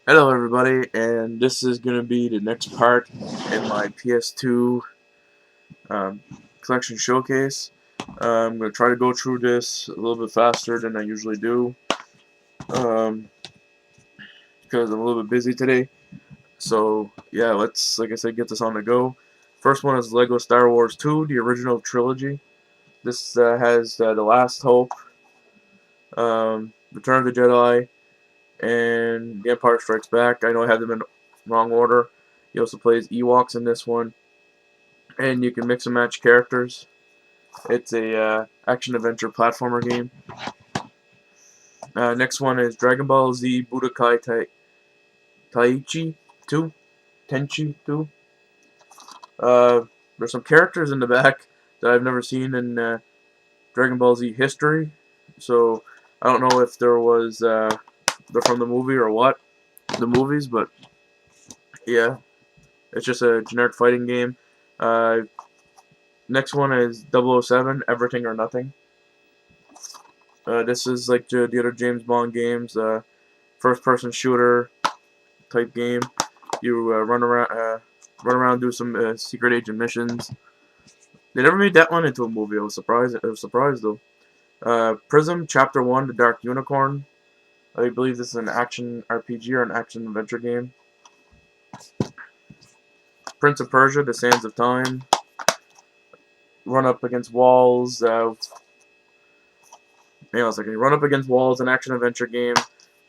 Hello everybody, and this is going to be the next part in my PS2 um, collection showcase. I'm going to try to go through this a little bit faster than I usually do, um, because I'm a little bit busy today. So yeah, let's, like I said, get this on the go. First one is Lego Star Wars 2, the original trilogy. This has The Last Hope, Return of the Jedi, and The Empire Strikes Back. I know I have them in wrong order. He also plays Ewoks in this one, and you can mix and match characters. It's a action adventure platformer game. Next one is Dragon Ball Z Budokai Taichi 2, Tenchi 2. There's some characters in the back that I've never seen in Dragon Ball Z history, so I don't know if they're from the movie or what, the movies, but yeah, it's just a generic fighting game. Uh, Next one is 007, Everything or Nothing. This is like the other James Bond games, first-person shooter type game. You run around, do some secret agent missions. They never made that one into a movie. I was surprised though. Prism Chapter One: The Dark Unicorn. I believe this is an action RPG or an action adventure game. Prince of Persia: The Sands of Time. Run up against walls. Run up against walls, an action adventure game.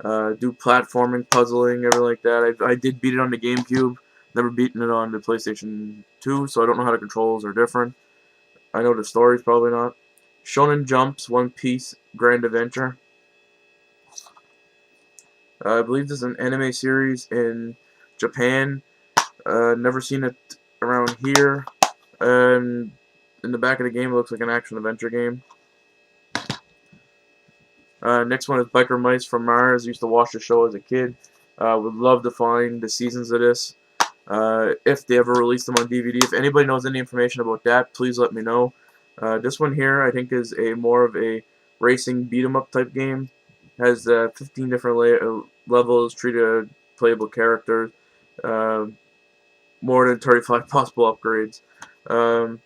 Do platforming, puzzling, everything like that. I did beat it on the GameCube. Never beaten it on the PlayStation 2, so I don't know how the controls are different. I know the story's probably not. Shonen Jump's One Piece Grand Adventure. I believe this is an anime series in Japan. Never seen it around here. And in the back of the game, it looks like an action adventure game. Next one is Biker Mice from Mars. Used to watch the show as a kid. Would love to find the seasons of this. If they ever release them on DVD. If anybody knows any information about that, please let me know. This one here, I think, is a more of a racing beat 'em up type game. Has 15 different levels, treated playable characters, uh, more than 35 possible upgrades. Um,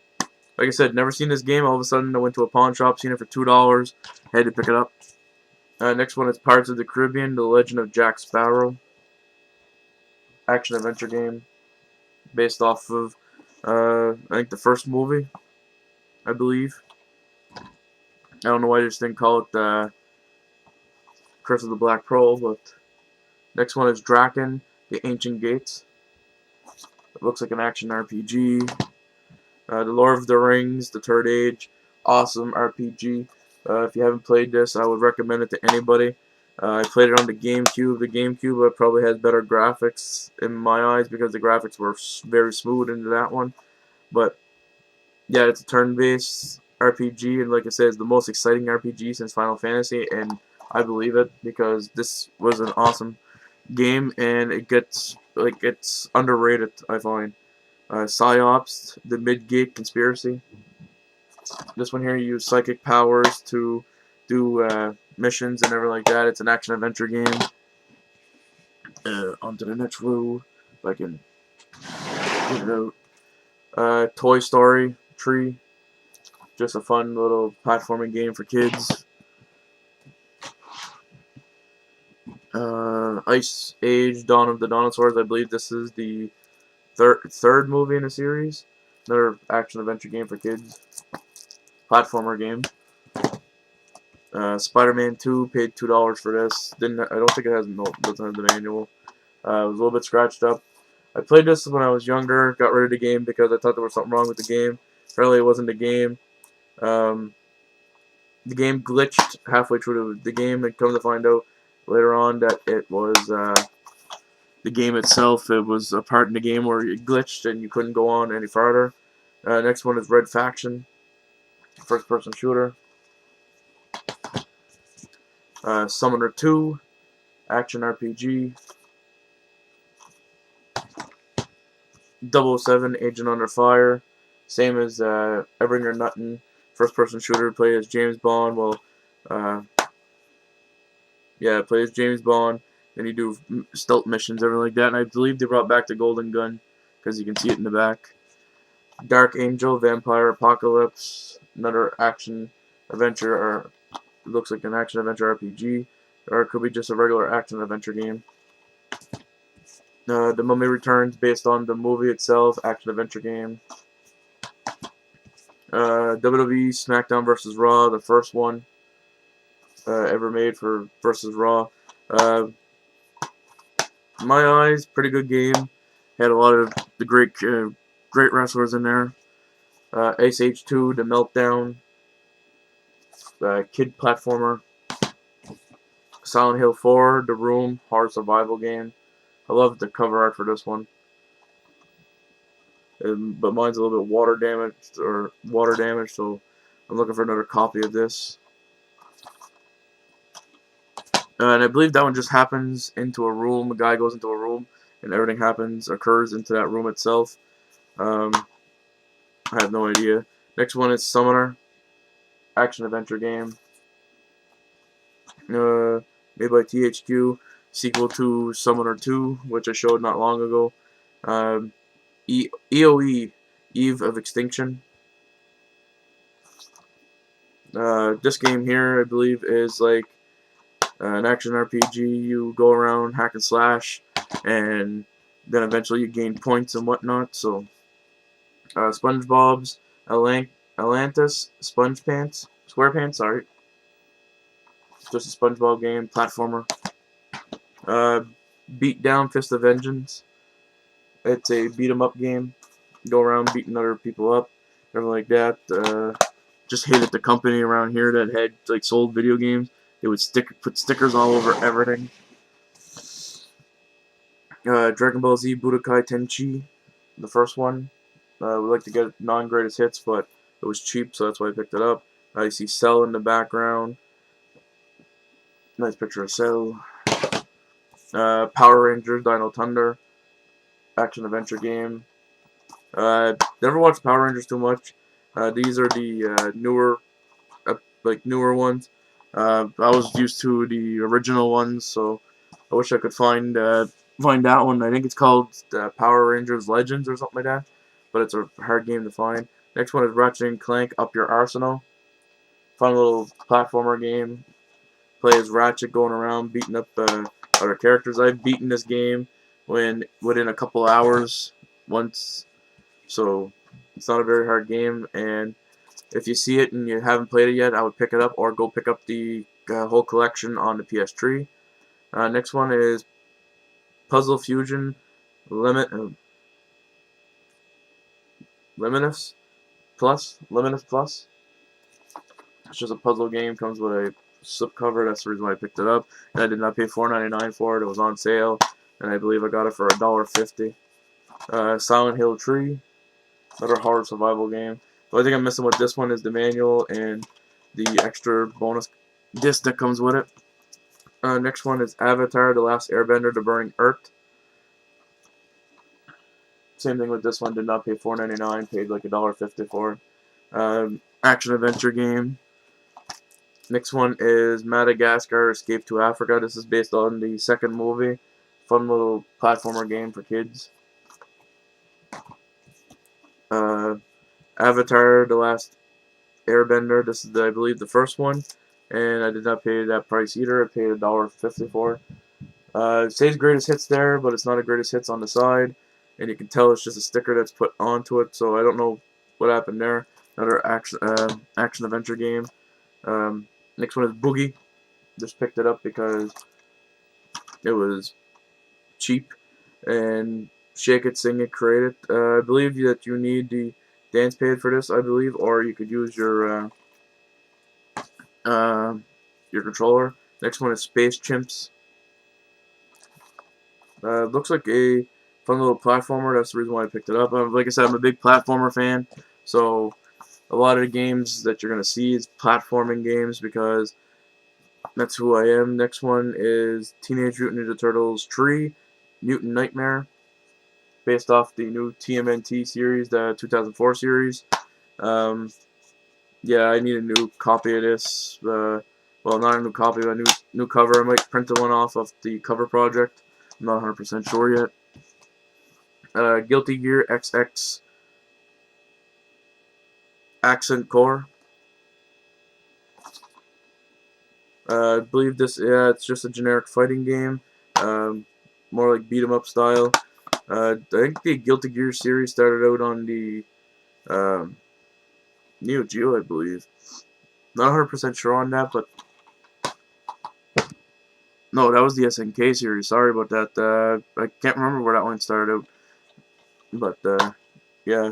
like I said, never seen this game. All of a sudden, I went to a pawn shop, seen it for $2, had to pick it up. Next one is Pirates of the Caribbean: The Legend of Jack Sparrow, action adventure game based off of I think the first movie, I believe. I don't know why they just didn't call it Curse of the Black Pearl, but next one is Draken: The Ancient Gates. It looks like an action RPG. The Lord of the Rings: The Third Age, awesome RPG. If you haven't played this, I would recommend it to anybody. I played it on the GameCube. The GameCube probably has better graphics in my eyes because the graphics were very smooth into that one. But yeah, it's a turn-based RPG, and like I said, it's the most exciting RPG since Final Fantasy, and I believe it because this was an awesome game, and it's underrated. I find Psyops, the Midgate Conspiracy. This one here, you use psychic powers to do missions and everything like that. It's an action adventure game. Onto the next row, if I can get it out. Toy Story Tree, just a fun little platforming game for kids. Ice Age: Dawn of the Dinosaurs. I believe this is the third movie in a series. Another action adventure game for kids. Platformer game. Spider-Man 2, paid $2 for this. I don't think it has doesn't have the manual. It was a little bit scratched up. I played this when I was younger. Got rid of the game because I thought there was something wrong with the game. Apparently, it wasn't the game. Um, the game glitched halfway through the game, and come to find out later on that it was the game itself. It was a part in the game where it glitched and you couldn't go on any farther. Next one is Red Faction, first-person shooter. Summoner 2, action RPG. 007, Agent Under Fire. Same as Everything or Nothing, first-person shooter. Played as James Bond. Well, yeah, played as James Bond. and you do stealth missions, everything like that. And I believe they brought back the golden gun because you can see it in the back. Dark Angel, Vampire Apocalypse, another action adventure, or it looks like an action adventure RPG, or it could be just a regular action adventure game. The Mummy Returns, based on the movie itself, action adventure game. WWE SmackDown vs. Raw, the first one ever made for versus Raw. My eyes, pretty good game. Had a lot of the great wrestlers in there. Ace H2, The Meltdown, Kid Platformer, Silent Hill 4, The Room, horror survival game. I love the cover art for this one. But mine's a little bit water damaged, so I'm looking for another copy of this. And I believe that one just happens into a room. A guy goes into a room, and everything occurs into that room itself. I have no idea. Next one is Summoner, action adventure game. Made by THQ, sequel to Summoner 2, which I showed not long ago. EOE, Eve of Extinction. This game here, I believe, is like an action RPG. You go around, hack and slash, and then eventually you gain points and whatnot. So, SpongeBob's Atlantis SquarePants, sorry. Just a SpongeBob game, platformer. Beat Down Fist of Vengeance. It's a beat 'em up game. Go around beating other people up, everything like that. Just hated the company around here that had like sold video games. They would put stickers all over everything. Dragon Ball Z Budokai Tenchi, the first one. We like to get non-greatest hits, but it was cheap, so that's why I picked it up. You see Cell in the background. Nice picture of Cell. Power Rangers Dino Thunder, action adventure game. Never watched Power Rangers too much. These are the newer ones. I was used to the original ones, so I wish I could find that one. I think it's called Power Rangers Legends or something like that, but it's a hard game to find. Next one is Ratchet and Clank Up Your Arsenal. Fun little platformer game. Play as Ratchet going around beating up other characters. I've beaten this game within a couple hours once, so it's not a very hard game. And if you see it and you haven't played it yet, I would pick it up or go pick up the whole collection on the PS3. Next one is Puzzle Fusion Limitless Plus. It's just a puzzle game. Comes with a slipcover. That's the reason why I picked it up. And I did not pay $4.99 for it. It was on sale, and I believe I got it for $1.50. Silent Hill 3, another horror survival game. The only thing I'm missing with this one is the manual and the extra bonus disc that comes with it. Next one is Avatar: The Last Airbender: The Burning Earth. Same thing with this one. Did not pay $4.99. Paid like $1.50 for it. Action adventure game. Next one is Madagascar: Escape to Africa. This is based on the second movie. Fun little platformer game for kids. Avatar: The Last Airbender. This is, I believe, the first one, and I did not pay that price either. I paid $1.50 for it. It says greatest hits there, but it's not a greatest hits on the side, and you can tell it's just a sticker that's put onto it. So I don't know what happened there. Another action adventure game. Next one is Boogie. Just picked it up because it was cheap, and Shake It, Sing It, Create It. I believe that you need the dance pad for this, I believe, or you could use your controller. Next one is Space Chimps. Looks like a fun little platformer. That's the reason why I picked it up. Like I said, I'm a big platformer fan, so a lot of the games that you're going to see is platforming games because that's who I am. Next one is Teenage Mutant Ninja Turtles 3, Mutant Nightmare, based off the new TMNT series, the 2004 series. Yeah, I need a new copy of this. Well, not a new copy, but a new cover. I might print the one off of the cover project. I'm not 100% sure yet. Guilty Gear XX Accent Core. I believe this, yeah, it's just a generic fighting game. More like beat 'em up style. I think the Guilty Gear series started out on the um, Neo Geo, I believe. Not 100% sure on that, but no, that was the SNK series. Sorry about that. I can't remember where that one started out, but yeah.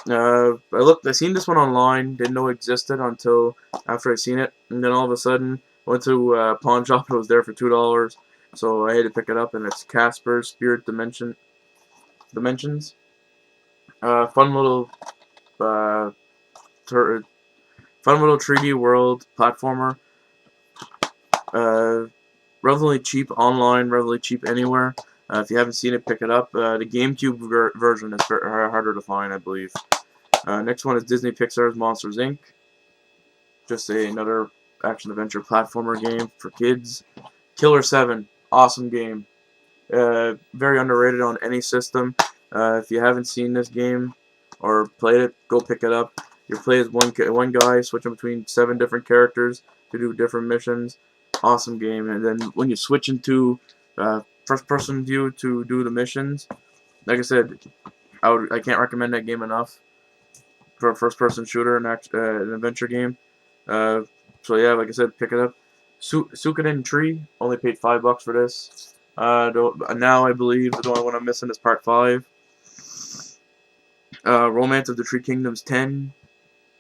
I seen this one online, didn't know it existed until after I seen it, and then all of a sudden went to pawn shop and it was there for $2, so I had to pick it up, and it's Casper's Spirit Dimensions. Fun little uh, fun little 3D world platformer. Uh, Relatively cheap online, relatively cheap anywhere. If you haven't seen it, pick it up. The GameCube version is harder to find, I believe. Next one is Disney Pixar's Monsters Inc. Just another action-adventure platformer game for kids. Killer 7, awesome game. Very underrated on any system. If you haven't seen this game or played it, go pick it up. You play as one guy, switching between 7 different characters to do different missions. Awesome game. And then when you switch into first-person view to do the missions, like I said, I can't recommend that game enough for a first-person shooter and an adventure game. Uh, so yeah, like I said, pick it up. Suikoden Tree, only paid $5 for this. Now I believe the only one I'm missing is Part 5. Romance of the Three Kingdoms 10.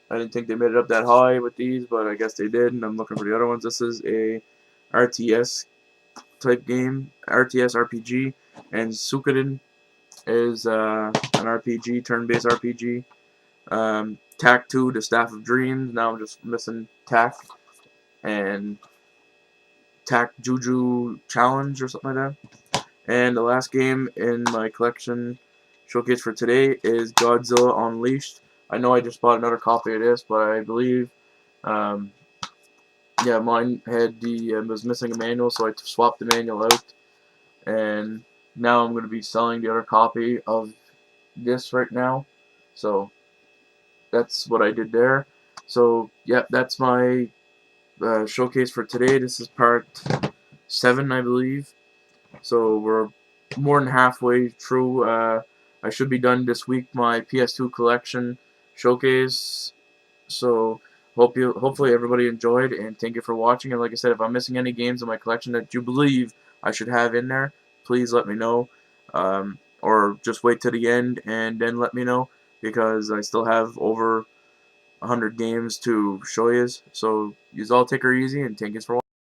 I didn't think they made it up that high with these, but I guess they did, and I'm looking for the other ones. This is a RTS type game, RTS RPG, and Suikoden is an RPG, turn-based RPG. Tak 2, The Staff of Dreams. Now I'm just missing Tak and Tak Juju Challenge or something like that. And the last game in my collection showcase for today is Godzilla Unleashed. I know I just bought another copy of this, but I believe, yeah, mine had was missing a manual, so I swapped the manual out. And now I'm going to be selling the other copy of this right now. So that's what I did there. So yeah, that's my showcase for today. This is part 7, I believe. So we're more than halfway through. I should be done this week. My PS2 collection showcase. So hopefully everybody enjoyed, and thank you for watching. And like I said, if I'm missing any games in my collection that you believe I should have in there, please let me know. Or just wait to the end and then let me know, because I still have over 100 games to show you. So you all take her easy, and thank you for watching.